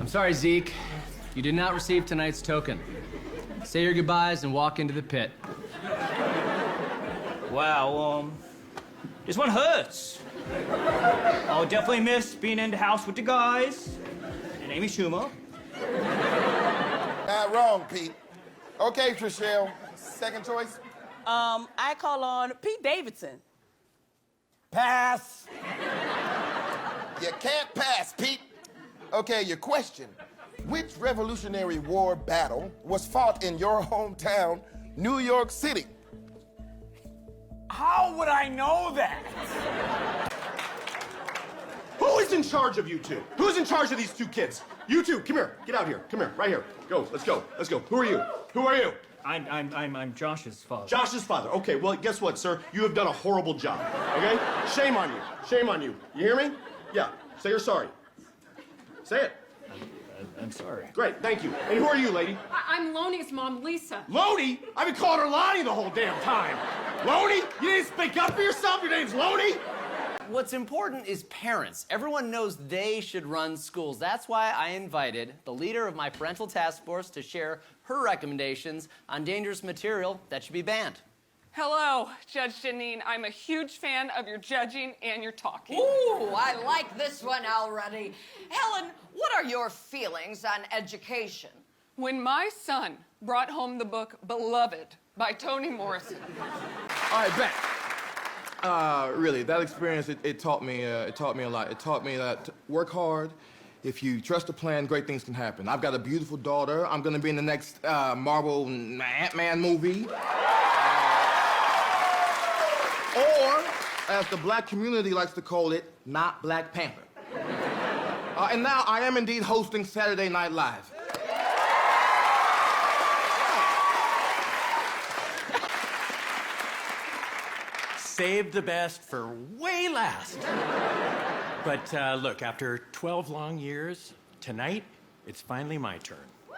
I'm sorry, Zeke. You did not receive tonight's token. Say your goodbyes and walk into the pit. Wow, this one hurts. I'll definitely miss being in the house with the guys and Amy Schumer. Wrong, Pete. Okay, Trishelle, second choice? I call on Pete Davidson. Pass. You can't pass, Pete. Okay, your question. Which Revolutionary War battle was fought in your hometown, New York City? How would I know that? Who is in charge of you two? Who's in charge of these two kids? You two, come here. Get out here. Come here, right here. Go, let's go. Let's go. Who are you? Who are you? I'm Josh's father. Josh's father. Okay, well, guess what, sir? You have done a horrible job, okay? Shame on you. Shame on you. You hear me? Yeah, say you're sorry. Say it. I'm sorry. Great, thank you. And who are you, lady? I'm Loney's mom, Lisa. Loney? I've been calling her Lonnie the whole damn time. Loney? You didn't speak up for yourself? Your name's Loney? What's important is parents. Everyone knows they should run schools. That's why I invited the leader of my parental task force to share her recommendations on dangerous material that should be banned. Hello, Judge Janine. I'm a huge fan of your judging and your talking. Ooh, I like this one already. Helen, what are your feelings on education? When my son brought home the book Beloved by Toni Morrison. All right, back. Really, that experience, it taught me a lot. It taught me that work hard. If you trust a plan, great things can happen. I've got a beautiful daughter. I'm gonna be in the next Marvel Ant-Man movie. Or, as the black community likes to call it, not Black Panther. And now I am indeed hosting Saturday Night Live. Saved the best for way last. But look, after 12 long years, tonight, it's finally my turn. It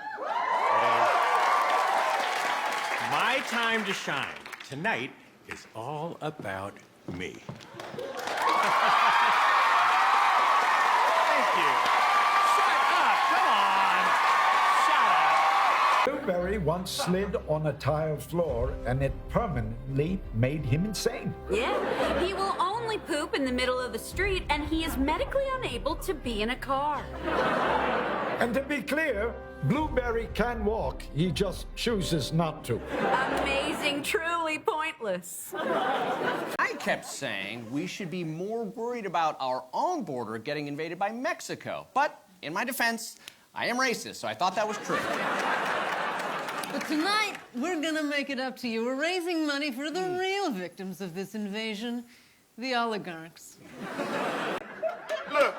is my time to shine. Tonight is all about me. Thank you. Shut up, come on. Shut up. Blueberry once slid on a tile floor and it permanently made him insane. Yeah, he will only poop in the middle of the street and he is medically unable to be in a car. And to be clear, Blueberry can walk, he just chooses not to. Amazing, truly pointless. I kept saying we should be more worried about our own border getting invaded by Mexico. But in my defense, I am racist, so I thought that was true. But tonight, we're gonna make it up to you. We're raising money for the real victims of this invasion, the oligarchs. Look.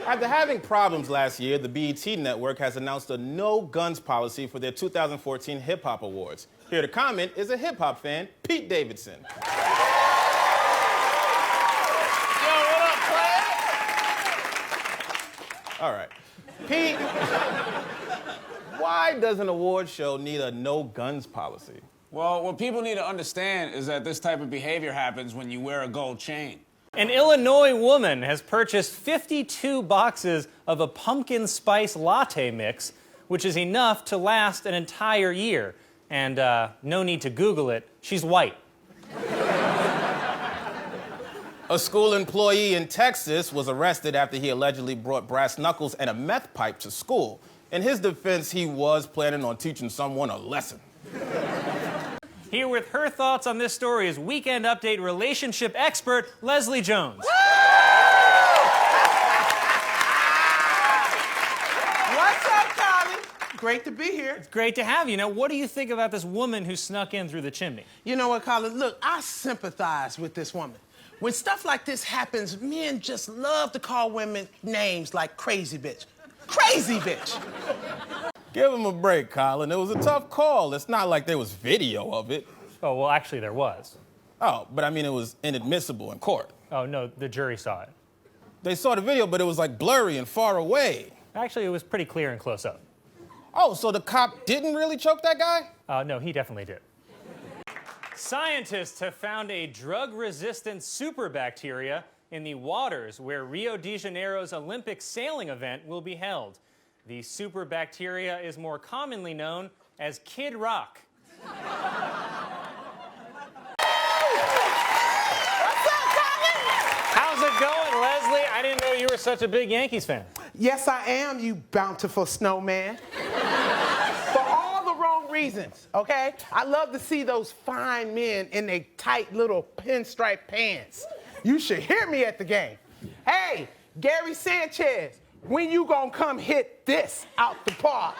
After having problems last year, the BET Network has announced a no guns policy for their 2014 Hip Hop Awards. Here to comment is a hip hop fan, Pete Davidson. Yo, what up, Clay? All right. Pete, why does an award show need a no guns policy? Well, what people need to understand is that this type of behavior happens when you wear a gold chain. An Illinois woman has purchased 52 boxes of a pumpkin spice latte mix, which is enough to last an entire year. And no need to Google it, she's white. A school employee in Texas was arrested after he allegedly brought brass knuckles and a meth pipe to school. In his defense, he was planning on teaching someone a lesson. Here with her thoughts on this story is Weekend Update relationship expert Leslie Jones. What's up, Colin? Great to be here. It's great to have you. Now, what do you think about this woman who snuck in through the chimney? You know what, Colin? Look, I sympathize with this woman. When stuff like this happens, men just love to call women names like crazy bitch. Crazy bitch! Give him a break, Colin. It was a tough call. It's not like there was video of it. Oh, well, actually, there was. Oh, but I mean, it was inadmissible in court. Oh, no, the jury saw it. They saw the video, but it was like blurry and far away. Actually, it was pretty clear and close up. Oh, so the cop didn't really choke that guy? No, he definitely did. Scientists have found a drug-resistant superbacteria in the waters where Rio de Janeiro's Olympic sailing event will be held. The super bacteria is more commonly known as Kid Rock. How's it going, Leslie? I didn't know you were such a big Yankees fan. Yes, I am, you bountiful snowman. For all the wrong reasons, okay? I love to see those fine men in their tight little pinstripe pants. You should hear me at the game. Hey, Gary Sanchez, when you gonna come hit this out the park?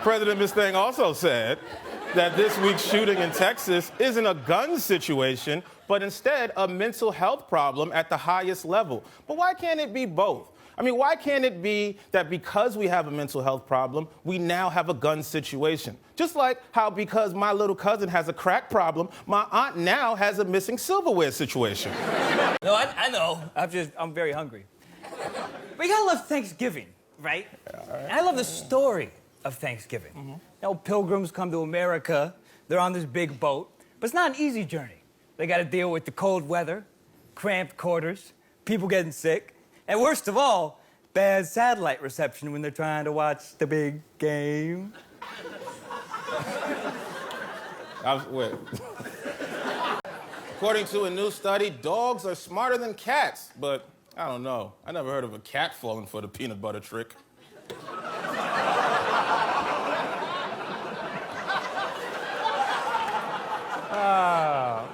President Mustang also said that this week's shooting in Texas isn't a gun situation, but instead a mental health problem at the highest level. But why can't it be both? I mean, why can't it be that because we have a mental health problem, we now have a gun situation? Just like how because my little cousin has a crack problem, my aunt now has a missing silverware situation. No, I know. I'm very hungry. But you gotta love Thanksgiving, right? And I love the story of Thanksgiving. You know, pilgrims come to America, they're on this big boat, but it's not an easy journey. They gotta deal with the cold weather, cramped quarters, people getting sick, and worst of all, bad satellite reception when they're trying to watch the big game. Wait. According to a new study, dogs are smarter than cats, but I don't know. I never heard of a cat falling for the peanut butter trick.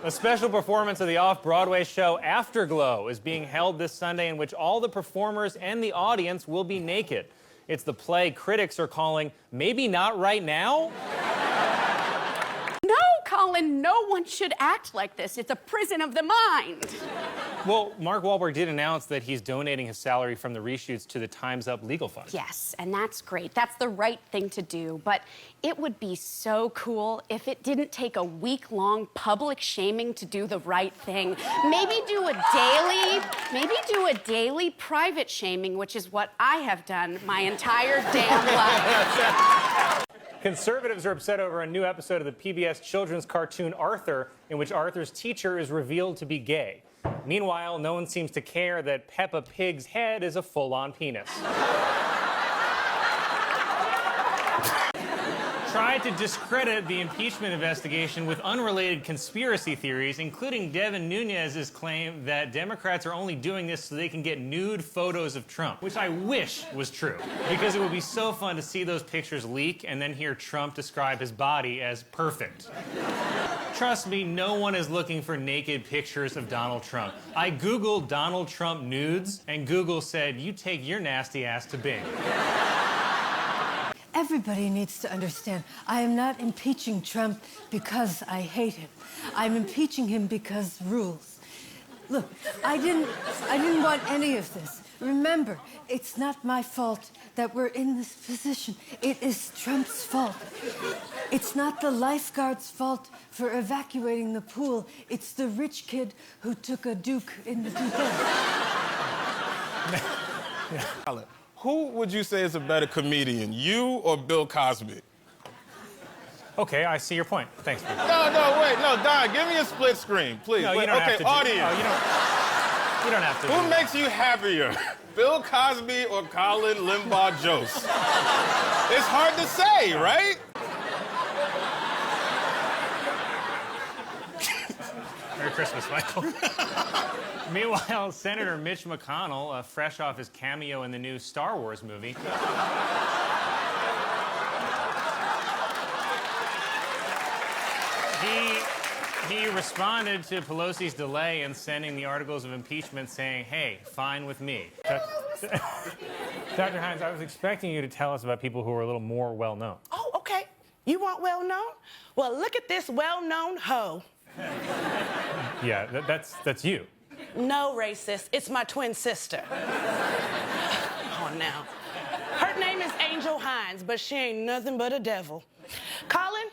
A special performance of the off-Broadway show Afterglow is being held this Sunday, in which all the performers and the audience will be naked. It's the play critics are calling Maybe Not Right Now. No, Colin, no one should act like this. It's a prison of the mind. Well, Mark Wahlberg did announce that he's donating his salary from the reshoots to the Time's Up legal fund. Yes, and that's great. That's the right thing to do. But it would be so cool if it didn't take a week-long public shaming to do the right thing. Maybe do a daily private shaming, which is what I have done my entire damn life. Conservatives are upset over a new episode of the PBS children's cartoon Arthur, in which Arthur's teacher is revealed to be gay. Meanwhile, no one seems to care that Peppa Pig's head is a full-on penis. Tried to discredit the impeachment investigation with unrelated conspiracy theories, including Devin Nunes's claim that Democrats are only doing this so they can get nude photos of Trump, which I wish was true, because it would be so fun to see those pictures leak and then hear Trump describe his body as perfect. Trust me, no one is looking for naked pictures of Donald Trump. I Googled Donald Trump nudes, and Google said, you take your nasty ass to Bing. Everybody needs to understand, I am not impeaching Trump because I hate him. I'm impeaching him because rules. Look, I didn't want any of this. Remember, it's not my fault that we're in this position. It is Trump's fault. It's not the lifeguard's fault for evacuating the pool. It's the rich kid who took a Duke in the deep end. Who would you say is a better comedian, you or Bill Cosby? Okay, I see your point. Thanks. No, wait, Don, give me a split screen, please. No, Wait, you don't okay, have to audience. No, you don't have to. Who makes you happier, Bill Cosby or Colin Limbaugh Jost? It's hard to say, right? Merry Christmas, Michael. Meanwhile, Senator Mitch McConnell, fresh off his cameo in the new Star Wars movie, he responded to Pelosi's delay in sending the articles of impeachment, saying, hey, fine with me. Dr. Hines, I was expecting you to tell us about people who are a little more well-known. Oh, okay. You want well-known? Well, look at this well-known hoe. Yeah, that's you. No, racist. It's my twin sister. Come on now. Her name is Angel Hines, but she ain't nothing but a devil. Colin,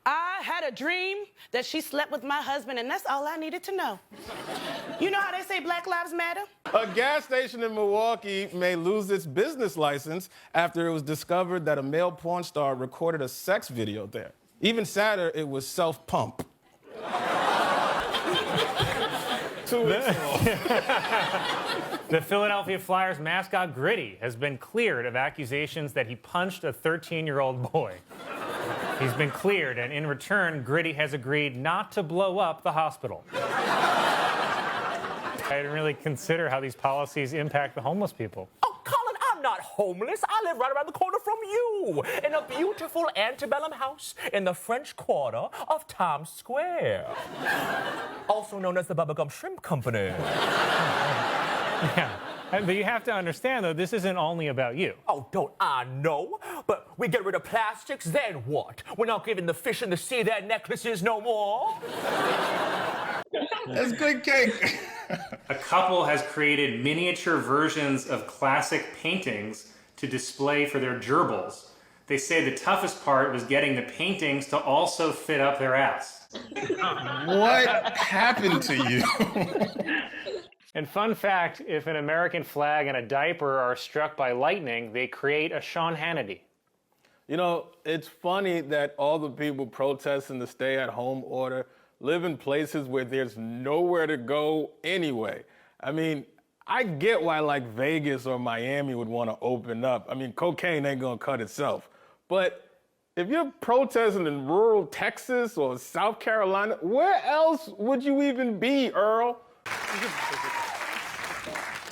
I had a dream that she slept with my husband, and that's all I needed to know. You know how they say Black Lives Matter? A gas station in Milwaukee may lose its business license after it was discovered that a male porn star recorded a sex video there. Even sadder, it was self-pump. 2 weeks ago. The Philadelphia Flyers mascot Gritty has been cleared of accusations that he punched a 13-year-old boy. He's been cleared, and in return, Gritty has agreed not to blow up the hospital. I didn't really consider how these policies impact the homeless people. Oh, Colin, I'm not homeless. I live right around the corner from you in a beautiful antebellum house in the French Quarter of Times Square. Also known as the Bubblegum Shrimp Company. Yeah. But you have to understand, though, this isn't only about you. Oh, don't I know? But we get rid of plastics, then what? We're not giving the fish in the sea their necklaces no more? That's good cake. A couple has created miniature versions of classic paintings to display for their gerbils. They say the toughest part was getting the paintings to also fit up their ass. What happened to you? And fun fact, if an American flag and a diaper are struck by lightning, they create a Sean Hannity. You know, it's funny that all the people protesting the stay-at-home order live in places where there's nowhere to go anyway. I mean, I get why like Vegas or Miami would want to open up. I mean, cocaine ain't gonna cut itself. But if you're protesting in rural Texas or South Carolina, where else would you even be, Earl?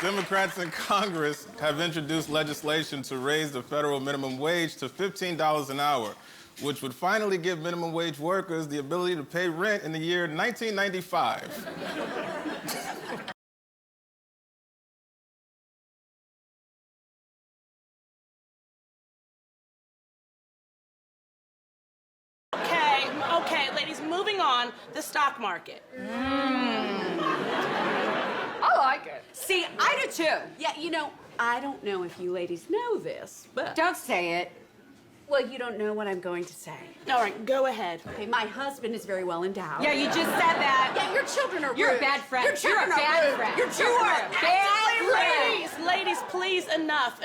Democrats in Congress have introduced legislation to raise the federal minimum wage to $15 an hour, which would finally give minimum wage workers the ability to pay rent in the year 1995. Okay, ladies, moving on. The stock market. I like it. See, I do too. Yeah, you know, I don't know if you ladies know this, but... Don't say it. Well, you don't know what I'm going to say. All right, go ahead. Okay, my husband is very well endowed. Yeah, you just said that. Yeah, your children are You're rude. a bad friend. Your children You're a are bad rude. friend. Your children are a bad friend. Ladies, please, enough.